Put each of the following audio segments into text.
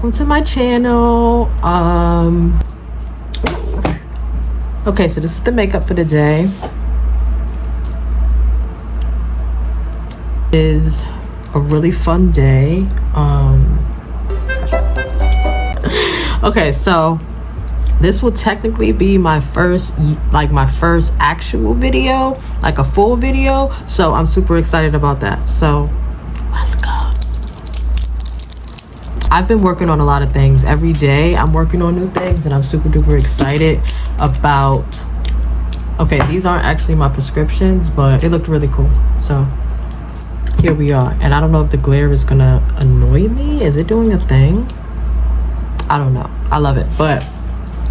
welcome to my channel. Okay, so this is the makeup for the day. It is a really fun day. Okay, so this will technically be my first actual video, like a full video, so I'm super excited about that. So let's go. I've been working on a lot of things. Every day I'm working on new things, and I'm super duper excited about. Okay, these aren't actually my prescriptions, but it looked really cool, so here we are. And I don't know if the glare is gonna annoy me. Is it doing a thing? I don't know. I love it, but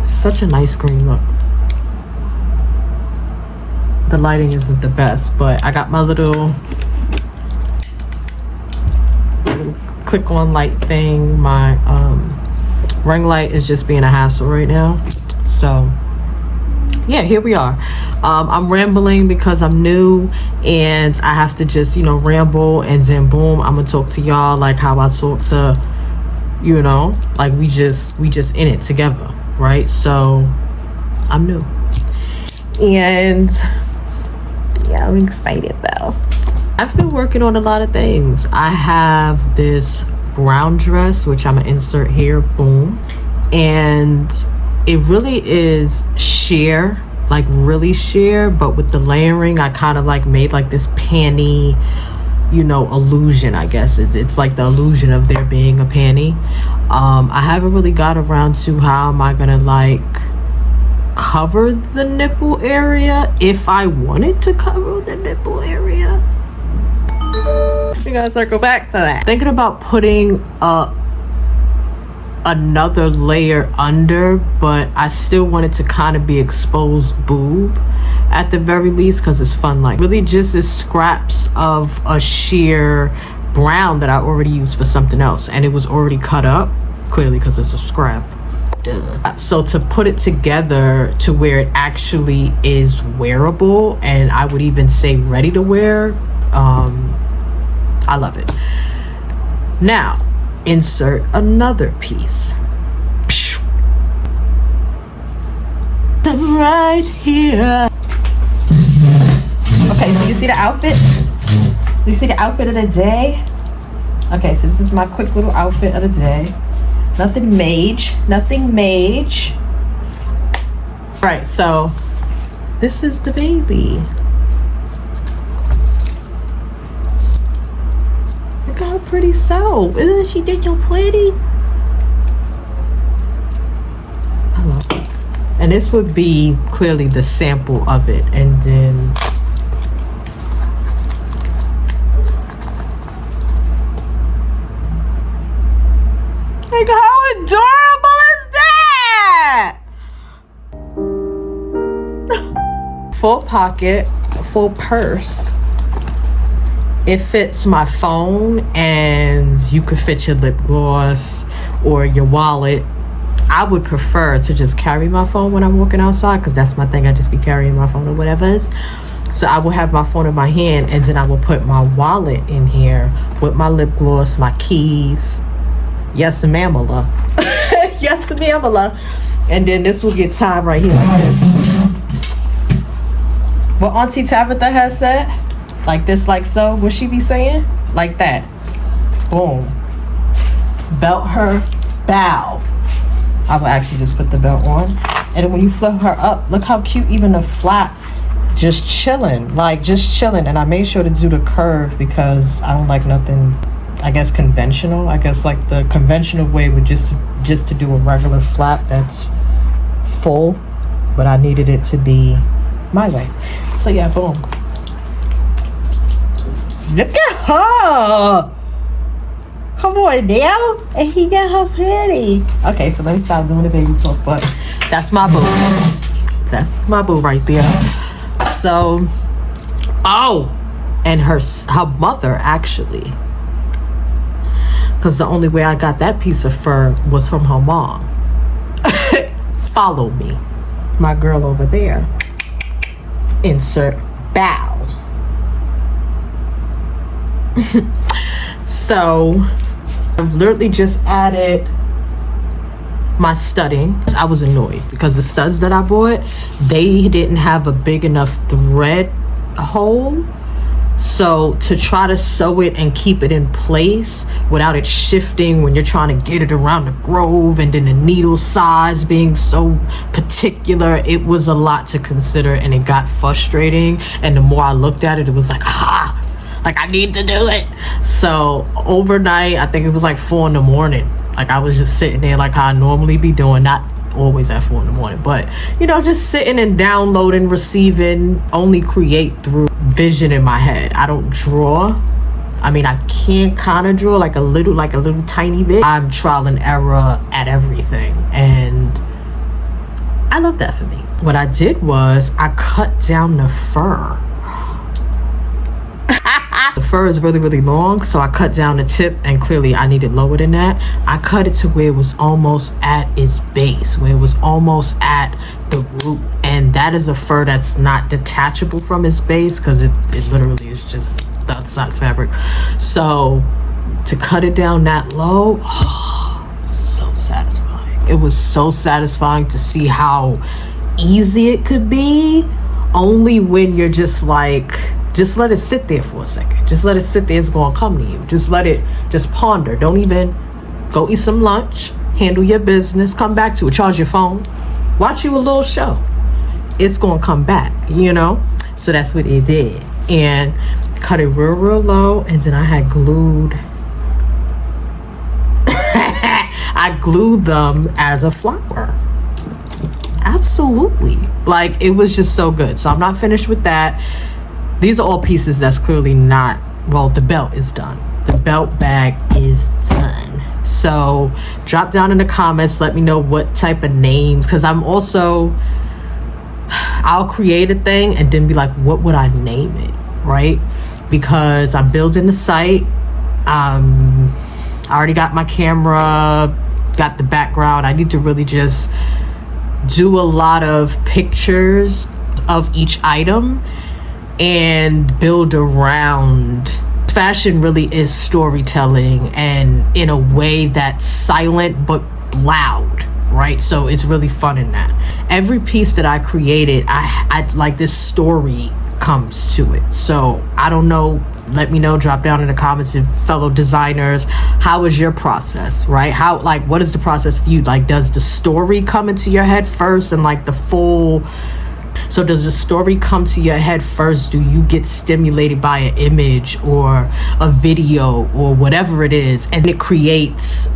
such a nice green look. The lighting isn't the best, but I got my little click on light thing. My ring light is just being a hassle right now, so yeah, here we are. I'm rambling because I'm new and I have to just, you know, ramble, and then boom, I'm gonna talk to y'all like how I talk to, you know, like we just in it together, right? So I'm new, and yeah, I'm excited though. I've been working on a lot of things. I have this brown dress, which I'm gonna insert here, boom, and it really is sheer, like really sheer, but with the layering, I kind of like made like this panty, you know, illusion. I guess it's like the illusion of there being a panty. I haven't really got around to how am I gonna like cover the nipple area, if I wanted to cover the nipple area. We gotta circle back to that. Thinking about putting another layer under, but I still wanted to kind of be exposed boob at the very least, because it's fun. Like really just is scraps of a sheer brown that I already used for something else, and it was already cut up, clearly because it's a scrap. Duh. So to put it together to where it actually is wearable, and I would even say ready to wear, I love it. Now insert another piece right here. Okay, so you see the outfit? You see the outfit of the day? Okay, so this is my quick little outfit of the day. Nothing mage. All right, so this is the baby. Look how pretty so. Isn't she did so pretty? I love it. And this would be clearly the sample of it, and then like how adorable is that? Full pocket, full purse. It fits my phone, and you could fit your lip gloss or your wallet. I would prefer to just carry my phone when I'm walking outside, because that's my thing. I just be carrying my phone or whatever. So I will have my phone in my hand, and then I will put my wallet in here with my lip gloss, my keys. Yes, mamala. Yes, mamala. And then this will get tied right here like this. What Auntie Tabitha has said, like this, like so. What she be saying? Like that. Boom. Belt her, bow. I will actually just put the belt on. And then when you flip her up, look how cute even the flap, just chilling. Like just chilling. And I made sure to do the curve because I don't like nothing, I guess, conventional. I guess like the conventional way would just to do a regular flap that's full, but I needed it to be my way. So yeah, boom. Look at her. Come on now. And he got her pretty. Okay, so let me stop doing the baby talk, but that's my boo. That's my boo right there. So, oh, and her mother actually, because the only way I got that piece of fur was from her mom. Follow me. My girl over there. Insert bow. So I've literally just added my studding. I was annoyed because the studs that I bought, they didn't have a big enough thread hole. So to try to sew it and keep it in place without it shifting when you're trying to get it around the grove, and then the needle size being so particular, it was a lot to consider, and it got frustrating. And the more I looked at it, it was like, like I need to do it. So overnight, I think it was like 4 in the morning. Like I was just sitting there like how I normally be doing, not always at 4 in the morning, but you know, just sitting and downloading, receiving, only create through vision in my head. I don't draw. I mean, I can kind of draw like a little tiny bit. I'm trial and error at everything, and I love that for me. What I did was I cut down the fur. The fur is really, really long, so I cut down the tip, and clearly I needed lower than that. I cut it to where it was almost at its base, where it was almost at the root, and that is a fur that's not detachable from its base because it literally is just the socks fabric. So to cut it down that low, so satisfying. It was so satisfying to see how easy it could be, only when you're just like, just let it sit there for a second. Just let it sit there. It's gonna come to you. Just let it, just ponder. Don't even go eat some lunch, handle your business, come back to it, charge your phone, watch you a little show. It's gonna come back, you know? So that's what it did. And cut it real, real low, and then I had glued I glued them as a flower. Absolutely. Like, it was just so good. So I'm not finished with that. These are all pieces that's clearly not, well, the belt is done. The belt bag is done. So drop down in the comments, let me know what type of names, because I'm also, I'll create a thing and then be like, what would I name it, right? Because I'm building the site. I already got my camera, got the background. I need to really just do a lot of pictures of each item and build around. Fashion really is storytelling, and in a way that's silent but loud, right? So it's really fun in that. Every piece that I created, I like, this story comes to it. So I don't know, let me know, drop down in the comments, and fellow designers, how is your process, right? How, like, what is the process for you? Like, does the story come into your head first, and like the full, so does the story come to your head first? Do you get stimulated by an image or a video or whatever it is, and it creates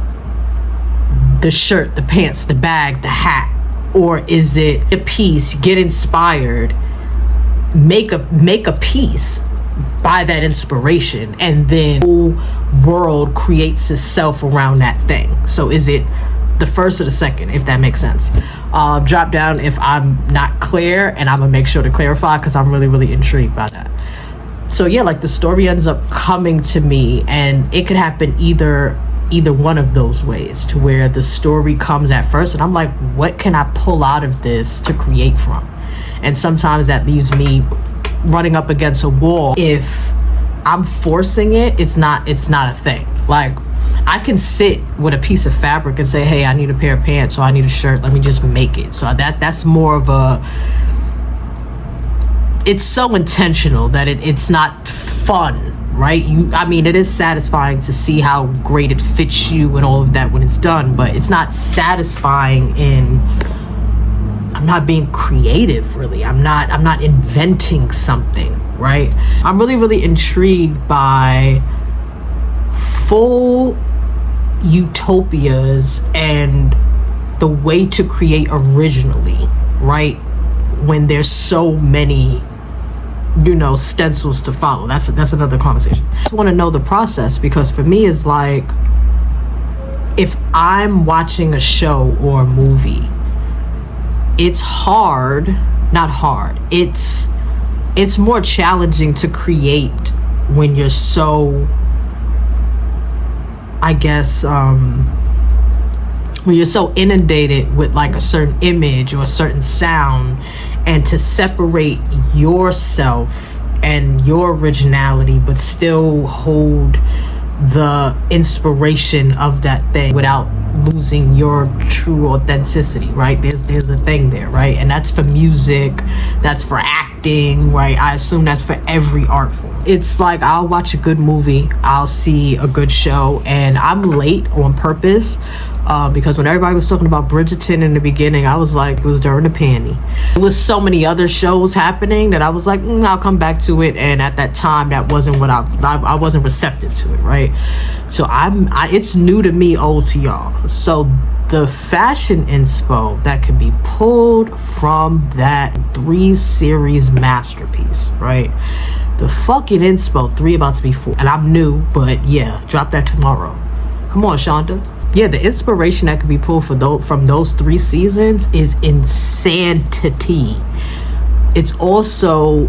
the shirt, the pants, the bag, the hat? Or is it a piece, get inspired, make a piece by that inspiration, and then the whole world creates itself around that thing? So is it the first or the second, if that makes sense? Drop down if I'm not clear, and I'm gonna make sure to clarify, because I'm really, really intrigued by that. So yeah, like, the story ends up coming to me, and it could happen either one of those ways, to where the story comes at first and I'm like, what can I pull out of this to create from? And sometimes that leaves me running up against a wall. If I'm forcing it, it's not a thing. Like, I can sit with a piece of fabric and say, hey, I need a pair of pants, or I need a shirt, let me just make it. So that's more of a, it's so intentional that it's not fun, right? I mean, it is satisfying to see how great it fits you and all of that when it's done, but it's not satisfying in, I'm not being creative, really. I'm not inventing something, right? I'm really, really intrigued by full utopias and the way to create originally, right? When there's so many, you know, stencils to follow. That's another conversation. I just want to know the process, because for me, it's like, if I'm watching a show or a movie, it's hard, not hard, it's more challenging to create when you're so, I guess, when you're so inundated with like a certain image or a certain sound, and to separate yourself and your originality but still hold the inspiration of that thing without losing your true authenticity, right? There's a thing there, right? And that's for music, that's for acting, right? I assume that's for every art form. It's like I'll watch a good movie, I'll see a good show, and I'm late on purpose. Because when everybody was talking about Bridgerton in the beginning, I was like, it was during the panty. There was so many other shows happening that I was like, I'll come back to it. And at that time, that wasn't what I wasn't receptive to it, right? So it's new to me, old to y'all. So the fashion inspo that can be pulled from that 3-series masterpiece, right? The fucking inspo, 3 about to be 4. And I'm new, but yeah, drop that tomorrow. Come on, Shonda. Yeah, the inspiration that could be pulled from those 3 seasons is insanity. It's also,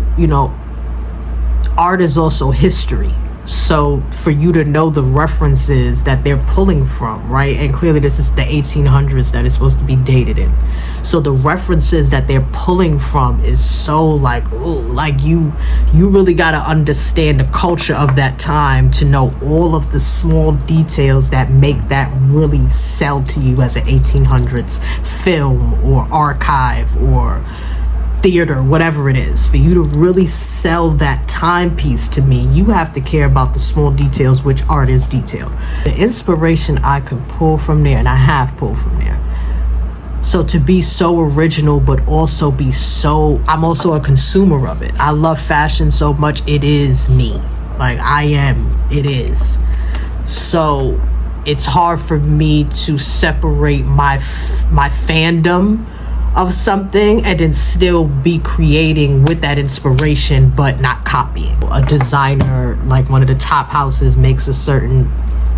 art is also history. So for you to know the references that they're pulling from, right? And clearly this is the 1800s that it's supposed to be dated in. So the references that they're pulling from is so like, ooh, like you really got to understand the culture of that time to know all of the small details that make that really sell to you as an 1800s film or archive or theater, whatever it is. For you to really sell that timepiece to me, you have to care about the small details, which art is detailed. The inspiration I can pull from there, and I have pulled from there. So to be so original, but also be so, I'm also a consumer of it. I love fashion so much, it is me. Like it is. So it's hard for me to separate my fandom of something and then still be creating with that inspiration but not copying. A designer, like one of the top houses, makes a certain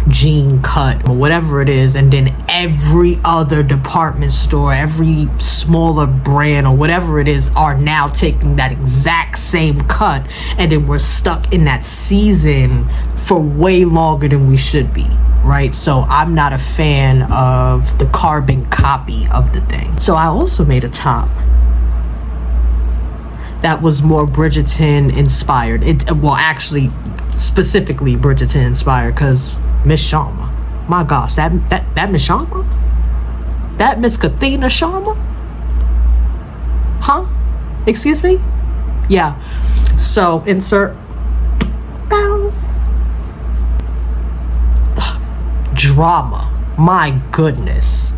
jean cut or whatever it is, and then every other department store, every smaller brand or whatever it is are now taking that exact same cut, and then we're stuck in that season for way longer than we should be, right? So I'm not a fan of the carbon copy of the thing. So I also made a top that was more Bridgerton inspired. Actually specifically Bridgerton inspired, because Miss Sharma, my gosh, that Miss Sharma, that Miss Kathina Sharma, huh? Excuse me? Yeah. So insert drama. My goodness,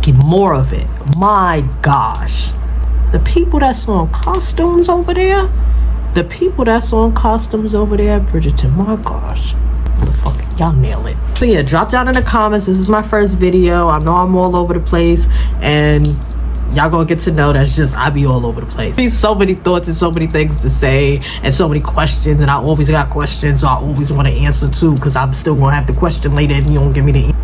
get more of it. My gosh, the people that's on costumes over there, Bridgerton, my gosh, motherfucker, y'all nail it. So yeah, drop down in the comments. This is my first video. I know I'm all over the place, and y'all gonna get to know that's just I be all over the place. There's so many thoughts and so many things to say and so many questions, and I always got questions, so I always want to answer too, because I'm still gonna have the question later and you don't give me the answer.